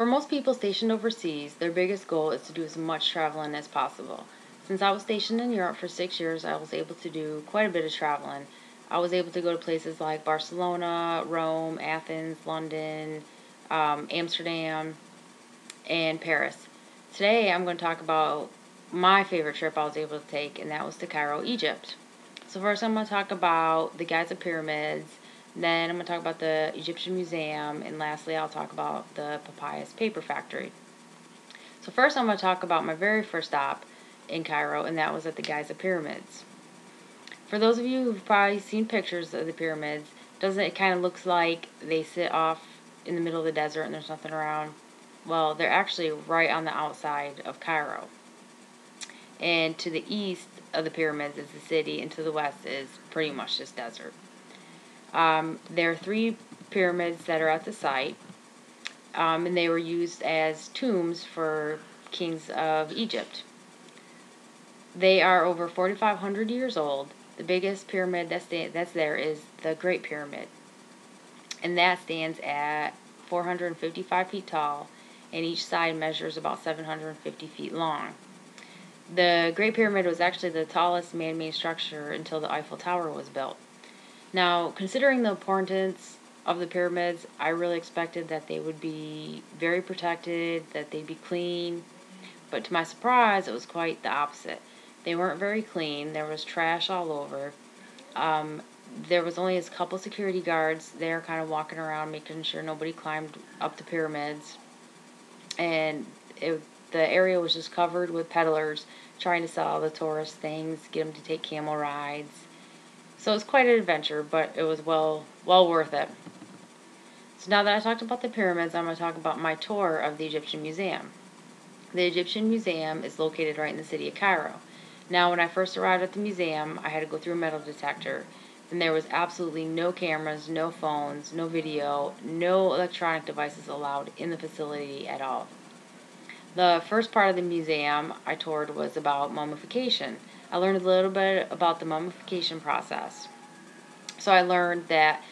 For most people stationed overseas, their biggest goal is to do as much traveling as possible. Since I was stationed in Europe for 6 years, I was able to do quite a bit of traveling. I was able to go to places like Barcelona, Rome, Athens, London, Amsterdam, and Paris. Today I'm going to talk about my favorite trip I was able to take, and that was to Cairo, Egypt. So first I'm going to talk about the Giza Pyramids, then I'm going to talk about the Egyptian Museum, and lastly I'll talk about the Papyrus Paper Factory. So first I'm going to talk about my very first stop in Cairo, and that was at the Giza Pyramids. For those of you who've probably seen pictures of the pyramids, doesn't it kind of looks like they sit off in the middle of the desert and there's nothing around? Well, they're actually right on the outside of Cairo. And to the east of the pyramids is the city, and to the west is pretty much just desert. There are 3 pyramids that are at the site, and they were used as tombs for kings of Egypt. They are over 4,500 years old. The biggest pyramid that's there is the Great Pyramid, and that stands at 455 feet tall, and each side measures about 750 feet long. The Great Pyramid was actually the tallest man-made structure until the Eiffel Tower was built. Now, considering the importance of the pyramids, I really expected that they would be very protected, that they'd be clean, but to my surprise, it was quite the opposite. They weren't very clean. There was trash all over. There was only a couple security guards there kind of walking around making sure nobody climbed up the pyramids. And the area was just covered with peddlers trying to sell all the tourist things, get them to take camel rides. So it was quite an adventure, but it was well worth it. So now that I talked about the pyramids, I'm going to talk about my tour of the Egyptian Museum. The Egyptian Museum is located right in the city of Cairo. Now, when I first arrived at the museum, I had to go through a metal detector, and there was absolutely no cameras, no phones, no video, no electronic devices allowed in the facility at all. The first part of the museum I toured was about mummification. I learned a little bit about the mummification process. So I learned that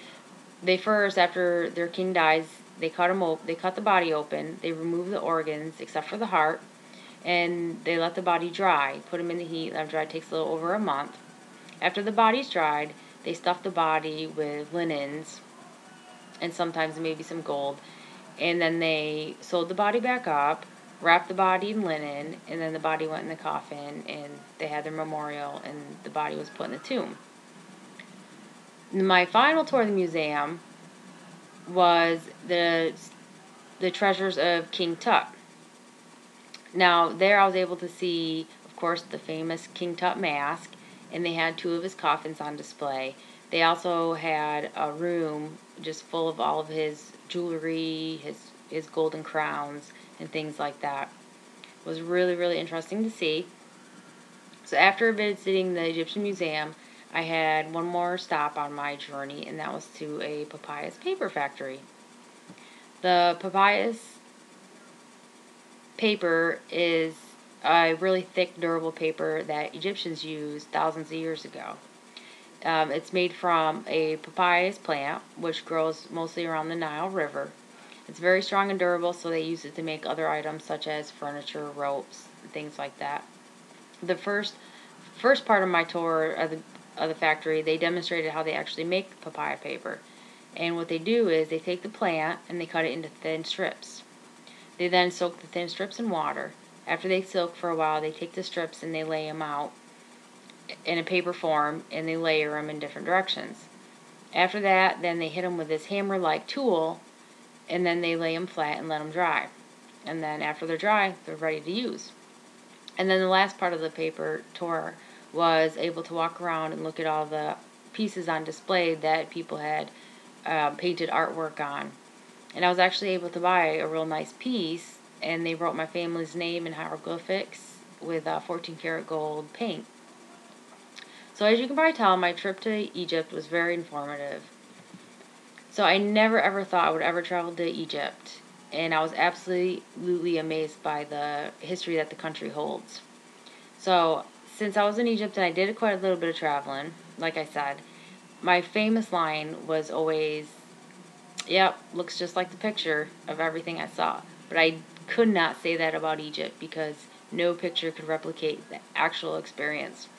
they first, after their king dies, they cut the body open, they remove the organs except for the heart, and they let the body dry, put them in the heat, let them dry. It takes a little over a month. After the body's dried, they stuff the body with linens and sometimes maybe some gold, and then they sewed the body back up, wrapped the body in linen, and then the body went in the coffin, and they had their memorial, and the body was put in the tomb. My final tour of the museum was the treasures of King Tut. Now, there I was able to see, of course, the famous King Tut mask, and they had 2 of his coffins on display. They also had a room just full of all of his jewelry, his golden crowns, and things like that. It was really, really interesting to see. So after visiting the Egyptian Museum, I had one more stop on my journey, and that was to a papyrus paper factory. The papyrus paper is a really thick, durable paper that Egyptians used thousands of years ago. It's made from a papyrus plant, which grows mostly around the Nile River. It's very strong and durable, so they use it to make other items such as furniture, ropes, things like that. The first part of my tour of the factory, they demonstrated how they actually make papaya paper. And what they do is they take the plant and they cut it into thin strips. They then soak the thin strips in water. After they soak for a while, they take the strips and they lay them out in a paper form, and they layer them in different directions. After that, then they hit them with this hammer-like tool, and then they lay them flat and let them dry. And then after they're dry, they're ready to use. And then the last part of the paper tour was able to walk around and look at all the pieces on display that people had painted artwork on. And I was actually able to buy a real nice piece, and they wrote my family's name in hieroglyphics with 14 karat gold paint. So as you can probably tell, my trip to Egypt was very informative. So I never ever thought I would ever travel to Egypt, and I was absolutely amazed by the history that the country holds. So since I was in Egypt and I did quite a little bit of traveling, like I said, my famous line was always, "Yep, looks just like the picture of everything I saw." But I could not say that about Egypt because no picture could replicate the actual experience.